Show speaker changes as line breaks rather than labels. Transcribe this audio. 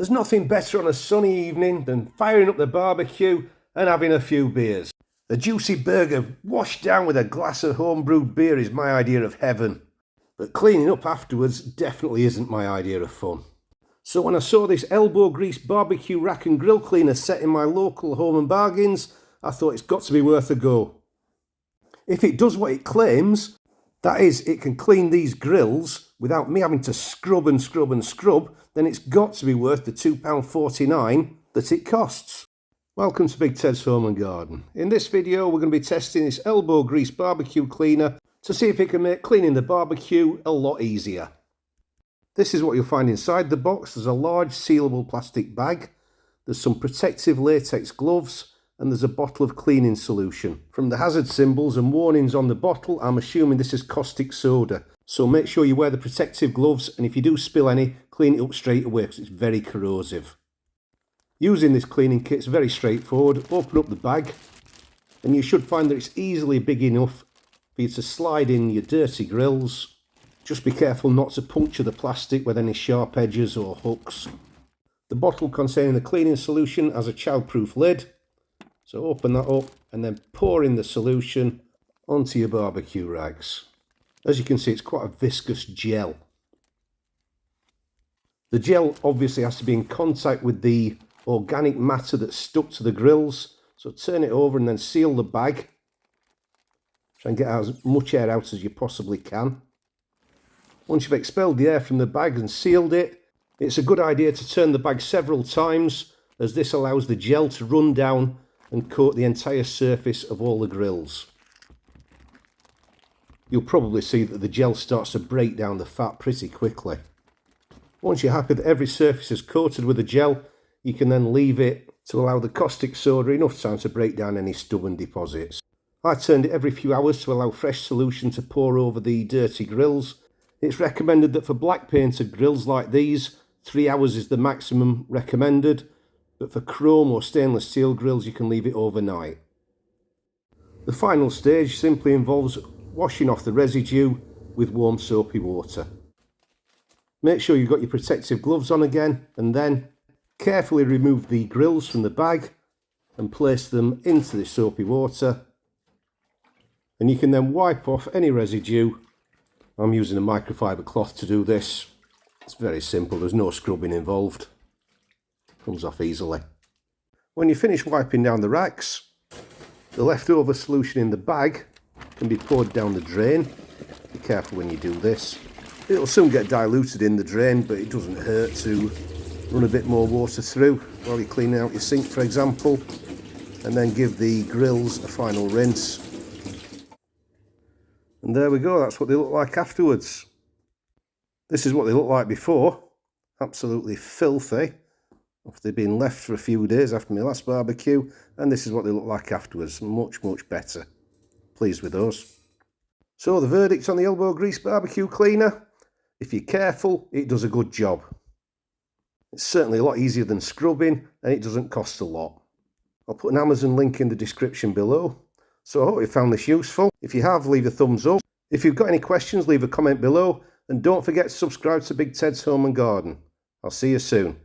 There's nothing better on a sunny evening than firing up the barbecue and having a few beers. A juicy burger washed down with a glass of homebrewed beer is my idea of heaven. But cleaning up afterwards definitely isn't my idea of fun. So when I saw this Elbow Grease BBQ rack and grill cleaner set in my local Home and Bargains, I thought it's got to be worth a go. If it does what it claims, that is, it can clean these grills without me having to scrub and scrub and scrub, then it's got to be worth the £2.49 that it costs. Welcome to Big Ted's Home and Garden. In this video we're going to be testing this Elbow Grease barbecue cleaner to see if it can make cleaning the barbecue a lot easier. This is what you'll find inside the box. There's a large sealable plastic bag, there's some protective latex gloves, and there's a bottle of cleaning solution. From the hazard symbols and warnings on the bottle, I'm assuming this is caustic soda. So make sure you wear the protective gloves, and if you do spill any, clean it up straight away because it's very corrosive. Using this cleaning kit is very straightforward. Open up the bag, and you should find that it's easily big enough for you to slide in your dirty grills. Just be careful not to puncture the plastic with any sharp edges or hooks. The bottle containing the cleaning solution has a childproof lid. So open that up and then pour in the solution onto your barbecue rags. As you can see, it's quite a viscous gel. The gel obviously has to be in contact with the organic matter that's stuck to the grills. So turn it over and then seal the bag. Try and get as much air out as you possibly can. Once you've expelled the air from the bag and sealed it, it's a good idea to turn the bag several times, as this allows the gel to run down and coat the entire surface of all the grills. You'll probably see that the gel starts to break down the fat pretty quickly. Once you're happy that every surface is coated with the gel, you can then leave it to allow the caustic soda enough time to break down any stubborn deposits. I turned it every few hours to allow fresh solution to pour over the dirty grills. It's recommended that for black painted grills like these, 3 hours is the maximum recommended. But for chrome or stainless steel grills you can leave it overnight. The final stage simply involves washing off the residue with warm soapy water. Make sure you've got your protective gloves on again, and then carefully remove the grills from the bag and place them into the soapy water, and you can then wipe off any residue. I'm using a microfiber cloth to do this. It's very simple, there's no scrubbing involved. Comes off easily. When you finish wiping down the racks, the leftover solution in the bag can be poured down the drain. Be careful when you do this. It'll soon get diluted in the drain, but it doesn't hurt to run a bit more water through while you're cleaning out your sink, for example, and then give the grills a final rinse. And there we go, that's what they look like afterwards. This is what they look like before. Absolutely filthy. After they've been left for a few days after my last barbecue, and this is what they look like afterwards. Much better. Pleased with those. So the verdict on the Elbow Grease barbecue cleaner: if you're careful, it does a good job. It's certainly a lot easier than scrubbing, and it doesn't cost a lot. I'll put an Amazon link in the description below. So I hope you found this useful. If you have, leave a thumbs up. If you've got any questions, leave a comment below, and don't forget to subscribe to Big Ted's Home and Garden. I'll see you soon.